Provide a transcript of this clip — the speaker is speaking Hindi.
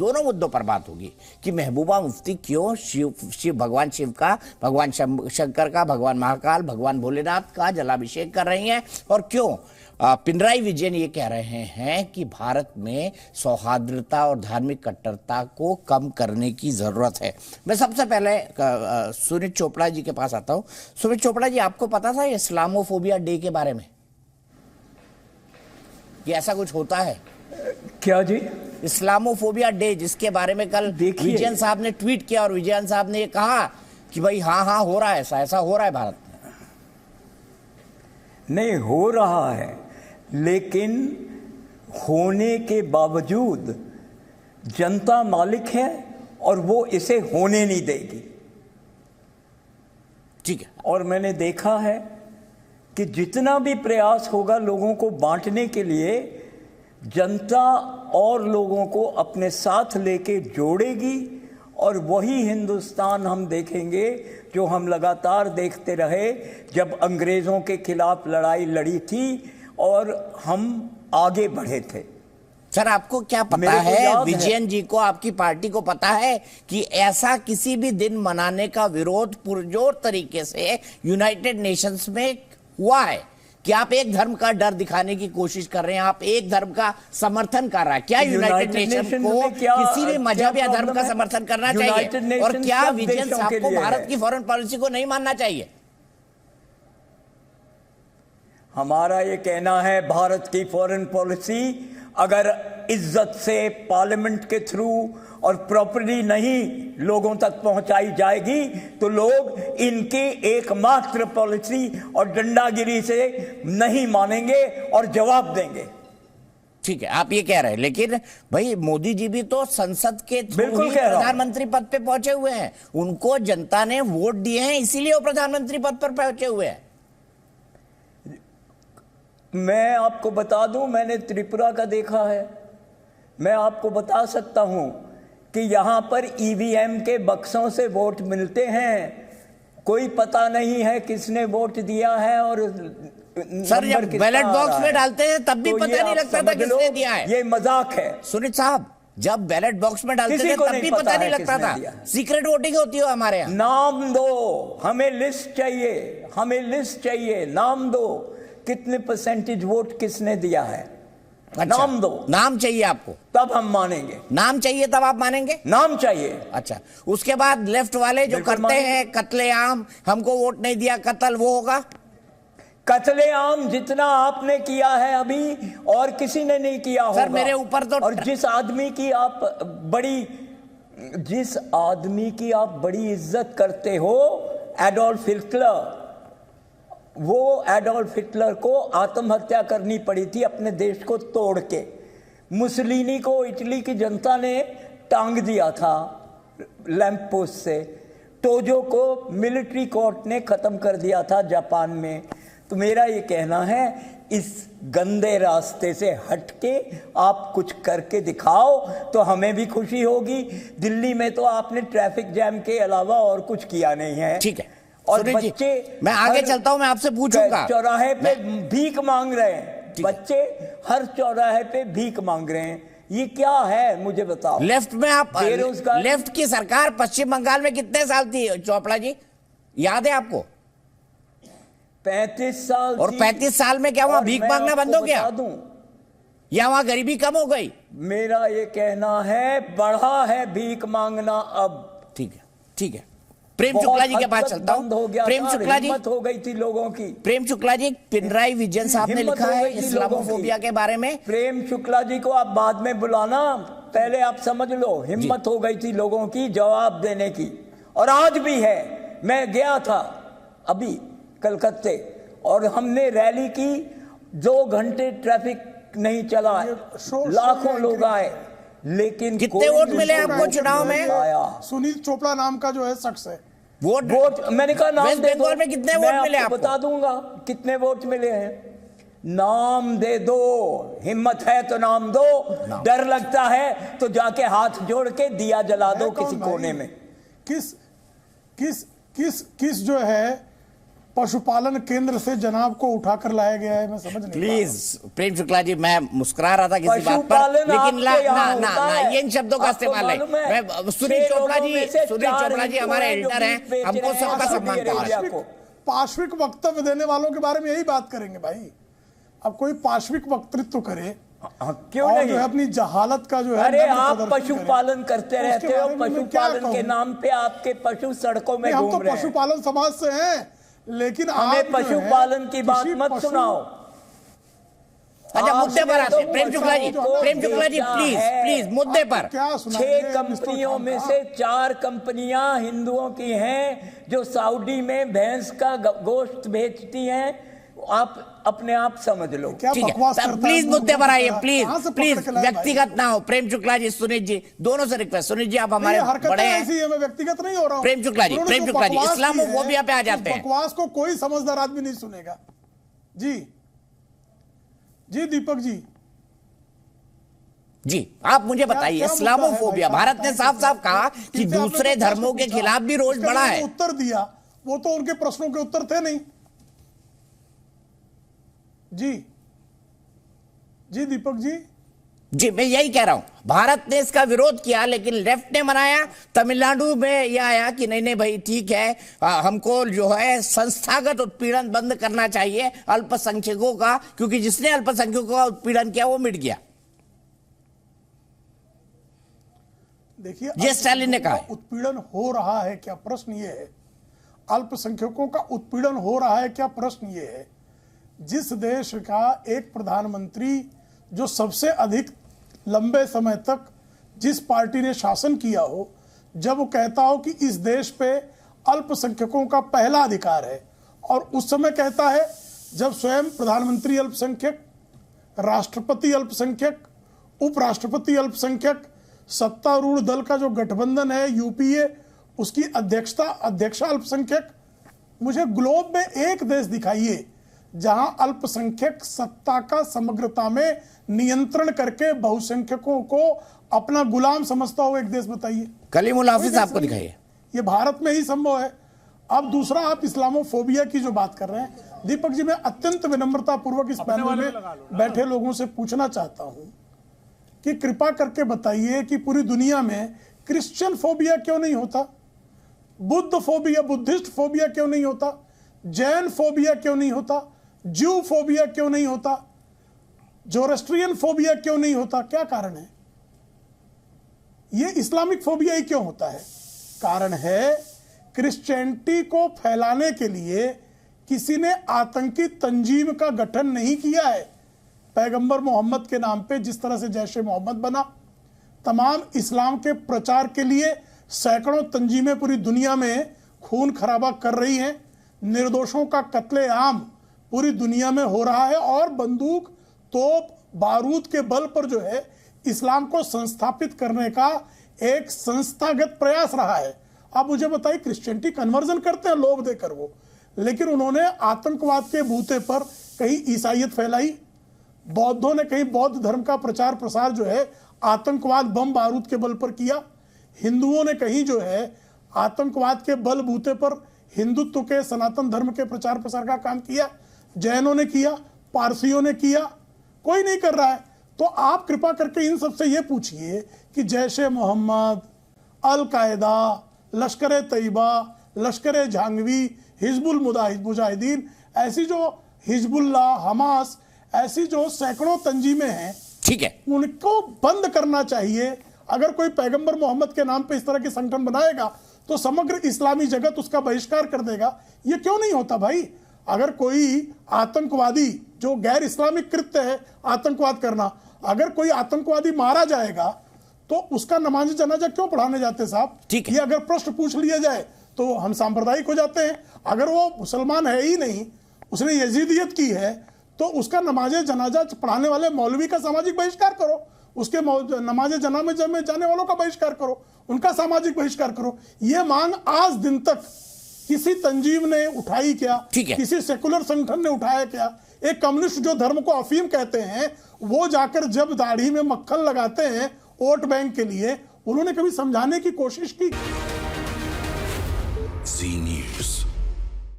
दोनों मुद्दों पर बात होगी कि महबूबा मुफ्ती क्यों भगवान शिव का, भगवान शंकर का, भगवान महाकाल, भगवान भोलेनाथ का जलाभिषेक कर रही हैं, और क्यों पिनराई विजयन ये कह रहे हैं कि भारत में सौहार्दता और धार्मिक कट्टरता को कम करने की जरूरत है। मैं सबसे पहले सुनीत चोपड़ा जी के पास आता हूं। सुनीत चोपड़ा जी, आपको पता था इस्लामोफोबिया डे के बारे में कि ऐसा कुछ होता है? क्या जी? इस्लामोफोबिया डे, जिसके बारे में कल विजयन साहब ने ट्वीट किया और विजयन साहब ने ये कहा कि भाई हाँ हो रहा है, ऐसा हो रहा है भारत में। नहीं हो रहा है, लेकिन होने के बावजूद जनता मालिक है और वो इसे होने नहीं देगी। ठीक है। और मैंने देखा है कि जितना भी प्रयास होगा लोगों को बांटने के लिए, जनता और लोगों को अपने साथ लेके जोड़ेगी, और वही हिंदुस्तान हम देखेंगे जो हम लगातार देखते रहे जब अंग्रेज़ों के खिलाफ लड़ाई लड़ी थी और हम आगे बढ़े थे। सर, आपको क्या पता है, विजयन जी को, आपकी पार्टी को पता है कि ऐसा किसी भी दिन मनाने का विरोध पुरजोर तरीके से यूनाइटेड नेशंस में हुआ है कि आप एक धर्म का डर दिखाने की कोशिश कर रहे हैं, आप एक धर्म का समर्थन कर रहा है? क्या यूनाइटेड नेशन को किसी भी मजहब या धर्म का समर्थन करना चाहिए? और क्या विजयन साहब को भारत की फॉरेन पॉलिसी को नहीं मानना चाहिए? हमारा ये कहना है, भारत की फॉरेन पॉलिसी अगर इज्जत से पार्लियामेंट के थ्रू और प्रॉपर्ली नहीं लोगों तक पहुंचाई जाएगी तो लोग इनकी एकमात्र पॉलिसी और डंडागिरी से नहीं मानेंगे और जवाब देंगे। ठीक है, आप ये कह रहे हैं, लेकिन भाई मोदी जी भी तो संसद के थ्रू ही प्रधानमंत्री पद पे पहुंचे हुए हैं। उनको जनता ने वोट दिए हैं, इसीलिए वो प्रधानमंत्री पद पर पहुंचे हुए हैं। मैं आपको बता दूं, मैंने त्रिपुरा का देखा है। मैं आपको बता सकता हूं कि यहां पर ईवीएम के बक्सों से वोट मिलते हैं, कोई पता नहीं है किसने वोट दिया है। और सर, जब बैलेट बॉक्स में डालते हैं तब भी पता नहीं लगता था किसने दिया है। ये मजाक है सुनीत साहब, जब बैलेट बॉक्स में डालते थे तब भी पता नहीं लगता था। सीक्रेट वोटिंग होती है हमारे यहाँ। नाम दो, हमें लिस्ट चाहिए, हमें लिस्ट चाहिए, नाम दो कितने परसेंटेज वोट किसने दिया है। अच्छा, नाम दो। नाम चाहिए आपको, तब हम मानेंगे। नाम चाहिए तब आप मानेंगे? नाम चाहिए। अच्छा, उसके बाद लेफ्ट वाले जो करते हैं कत्लेआम, हमको वोट नहीं दिया, कत्ल, वो होगा? कत्लेआम जितना आपने किया है अभी और किसी ने नहीं किया होगा। सर, मेरे ऊपर तो, और जिस आदमी की आप बड़ी इज्जत करते हो, एडोल्फ हिटलर, वो एडोल्फ हिटलर को आत्महत्या करनी पड़ी थी अपने देश को तोड़ के। मुसलिनी को इटली की जनता ने टांग दिया था लैंप पोस्ट से। टोजो को मिलिट्री कोर्ट ने खत्म कर दिया था जापान में। तो मेरा ये कहना है, इस गंदे रास्ते से हटके आप कुछ करके दिखाओ तो हमें भी खुशी होगी। दिल्ली में तो आपने ट्रैफिक जैम के अलावा और कुछ किया नहीं है। ठीक है, और बच्चे, मैं आगे चलता हूं, मैं आपसे पूछूंगा। चौराहे पे भीख मांग रहे हैं बच्चे, हर चौराहे पे भीख मांग रहे हैं, ये क्या है मुझे बताओ। लेफ्ट में आप, लेफ्ट की सरकार पश्चिम बंगाल में कितने साल थी चोपड़ा जी, याद है आपको? 35 साल। और 35 साल में क्या वहां भीख मांगना बंद हो गया या वहां गरीबी कम हो गई? मेरा ये कहना है, बढ़ा है भीख मांगना अब। ठीक है, ठीक है। प्रेम शुक्ला जी के पास चलता हूं। प्रेम शुक्ला जी, हो गई थी लोगों की। प्रेम शुक्ला जी, पिनराई विजयन साहब ने लिखा है इस्लामोफोबिया के बारे में। प्रेम शुक्ला जी को आप बाद में बुलाना, पहले आप समझ लो, हिम्मत हो गई थी लोगों की जवाब देने की, और आज भी है। मैं गया था अभी कलकत्ते और हमने रैली की, 2 घंटे ट्रैफिक नहीं चला, लाखों लोग आए, लेकिन कितने वोट मिले आपको चुनाव में? सुनील चोपड़ा नाम का जो है शख्स है, वोट मैंने कहा नाम वेस्ट बंगाल में कितने वोट मिले आपको? बता दूंगा कितने वोट मिले हैं। नाम दे दो, हिम्मत है तो नाम दो, डर लगता है तो जाके हाथ जोड़ के दिया जला दो किसी कोने में। किस जो है पशुपालन केंद्र से जनाब को उठाकर लाया गया है, मैं समझ नहीं। प्लीज प्रेम शुक्ला जी, मैं मुस्कुरा रहा था किसी बात पर, पशुपालन लेकिन ना आपके यहाँ ना ना होता ना है। ये इन शब्दों का आपको इस्तेमाल मालूम है, है। मैं सुनील चोपड़ा जी हमारे एडिटर हैं, हमको सबका सम्मान करना है। पाश्विक वक्तव्य देने वालों के बारे में यही बात करेंगे भाई। अब कोई पाश्विक वक्तृत्व करे क्यों और नहीं? जो है अपनी जहालत का जो है अरे नग्न आप प्रदर्शन पशुपालन करते उसके रहते हो, बारे में मैं क्या पशुपालन के कहूं? नाम पे आपके पशु सड़कों में हम तो घूम रहे हैं। पशुपालन समाज से हैं, लेकिन आप हमें जो है पशुपालन की बात किसी मत पशु- सुनाओ। अच्छा मुद्दे पर आते हैं, प्रेम शुक्ला जी देखा प्लीज है। प्लीज मुद्दे पर। क्या सुनाएंगे 6 कंपनियों में मिस्टर से 4 कंपनियां हिंदुओं की हैं जो सऊदी में भैंस का गोश्त बेचती हैं। आप अपने आप समझ लो। क्या ठीक बकवास है, करता है? प्लीज मुद्दे पर आइए, कहाँ प्लीज से पकड़ प्लीज के लाए भाई? व्यक्तिगत ना हो। प्रेम शुक्ला जी, सुनील जी, दोनों से रिक्वेस्ट। सुनील जी आप ये हमारे हरकतें बड़े हैं। ऐसी है, मैं व्यक्तिगत नहीं हो रहा हूं। प्रेम शुक्ला जी, उन्होंने प्रेम जो शुक्ला जी, बकवास इस्लामोफोबिया की पे आ है, जाते उस हैं। बकवास को कोई समझदार आदमी नहीं सुनेगा। जी जी दीपक जी आप मुझे बताइए, क्या मुद्दा है इस्लामोफोबिया, भाई? भारत ने साफ साफ कहा कि इनसे आपने दूसरे जो धर्मों के प्रश्न पूछा, खिलाफ भी रोष उसका बढ़ा मैंने है। जो उत्तर दिया वो तो उनके प्रश्नों के उत्तर थे नहीं। जी जी दीपक जी मैं यही कह रहा हूं, भारत ने इसका विरोध किया लेकिन लेफ्ट ने मनाया। तमिलनाडु में यह आया कि नहीं नहीं भाई ठीक है, हमको जो है संस्थागत उत्पीड़न बंद करना चाहिए अल्पसंख्यकों का, क्योंकि जिसने अल्पसंख्यकों का उत्पीड़न किया वो मिट गया। देखिए, ये स्टालिन ने कहा है। उत्पीड़न हो रहा है क्या, प्रश्न ये है। अल्पसंख्यकों का उत्पीड़न हो रहा है क्या, प्रश्न ये है। जिस देश का एक प्रधानमंत्री जो सबसे अधिक लंबे समय तक जिस पार्टी ने शासन किया हो, जब वो कहता हो कि इस देश पे अल्पसंख्यकों का पहला अधिकार है, और उस समय कहता है जब स्वयं प्रधानमंत्री अल्पसंख्यक, राष्ट्रपति अल्पसंख्यक, उपराष्ट्रपति अल्पसंख्यक, सत्तारूढ़ दल का जो गठबंधन है यूपीए, उसकी अध्यक्षा अल्पसंख्यक। मुझे ग्लोब में एक देश दिखाइए जहां अल्पसंख्यक सत्ता का समग्रता में नियंत्रण करके बहुसंख्यकों को अपना गुलाम समझता हो, एक देश बताइए। कलीमुल हाफिज आपको दिखाइए। ये भारत में ही संभव है। अब दूसरा, आप इस्लामोफोबिया की जो बात कर रहे हैं दीपक जी, मैं अत्यंत विनम्रता पूर्वक इस पैनल में बैठे लोगों से पूछना चाहता हूं कि कृपा करके बताइए कि पूरी दुनिया में क्रिश्चियन फोबिया क्यों नहीं होता, बुद्ध फोबिया, बुद्धिस्ट फोबिया क्यों नहीं होता, जैन फोबिया क्यों नहीं होता, ज्यू फोबिया क्यों नहीं होता, जोरेस्ट्रियन फोबिया क्यों नहीं होता? क्या कारण है? ये इस्लामिक फोबिया ही क्यों होता है? कारण है क्रिश्चियनिटी को फैलाने के लिए किसी ने आतंकी तंजीम का गठन नहीं किया है। पैगंबर मोहम्मद के नाम पे जिस तरह से जैश-ए मोहम्मद बना, तमाम इस्लाम के प्रचार के लिए सैकड़ों तंजीमें पूरी दुनिया में खून खराबा कर रही हैं। निर्दोषों का कत्लेआम पूरी दुनिया में हो रहा है, और बंदूक, तोप, बारूद के बल पर जो है इस्लाम को संस्थापित करने का एक संस्थागत प्रयास रहा है। आप मुझे बताइए, क्रिश्चियनिटी कन्वर्जन करते हैं लोभ देकर वो, लेकिन उन्होंने आतंकवाद के बूते पर कहीं ईसाइयत फैलाई, बौद्धों ने कहीं बौद्ध धर्म का प्रचार प्रसार जो है आतंकवाद बम बारूद के बल पर किया, हिंदुओं ने कहीं जो है आतंकवाद के बल बूते पर हिंदुत्व के, सनातन धर्म के प्रचार प्रसार का काम किया, जैनों ने किया, पारसियों ने किया, कोई नहीं कर रहा है। तो आप कृपा करके इन सबसे ये पूछिए कि जैश-ए मोहम्मद, अल कायदा, लश्कर तैयबा, लश्कर झांगवी, हिजबुल मुजाहिदीन, ऐसी जो हिजबुल्लाह, हमास, ऐसी जो सैकड़ों तंजीमें हैं, ठीक है, उनको बंद करना चाहिए। अगर कोई पैगंबर मोहम्मद के नाम पे इस तरह के संगठन बनाएगा तो समग्र इस्लामी जगत उसका बहिष्कार कर देगा। ये क्यों नहीं होता भाई? अगर कोई आतंकवादी, जो गैर इस्लामिक कृत्य है आतंकवाद करना, अगर कोई आतंकवादी मारा जाएगा तो उसका नमाज जनाजा क्यों पढ़ाने जाते साहब? ठीक है। ये अगर प्रश्न पूछ लिया जाए तो हम सांप्रदायिक हो जाते हैं। अगर वो मुसलमान है ही नहीं, उसने यजीदियत की है, तो उसका नमाज जनाजा पढ़ाने वाले मौलवी का सामाजिक बहिष्कार करो, उसके नमाज जनाजा में जाने वालों का बहिष्कार करो, उनका सामाजिक बहिष्कार करो। ये मांग आज दिन तक किसी तंजीम ने उठाई क्या? किसी सेकुलर संगठन ने उठाया क्या? एक कम्युनिस्ट जो धर्म को अफीम कहते हैं, वो जाकर जब दाढ़ी में मक्खन लगाते हैं वोट बैंक के लिए, उन्होंने कभी समझाने की कोशिश की?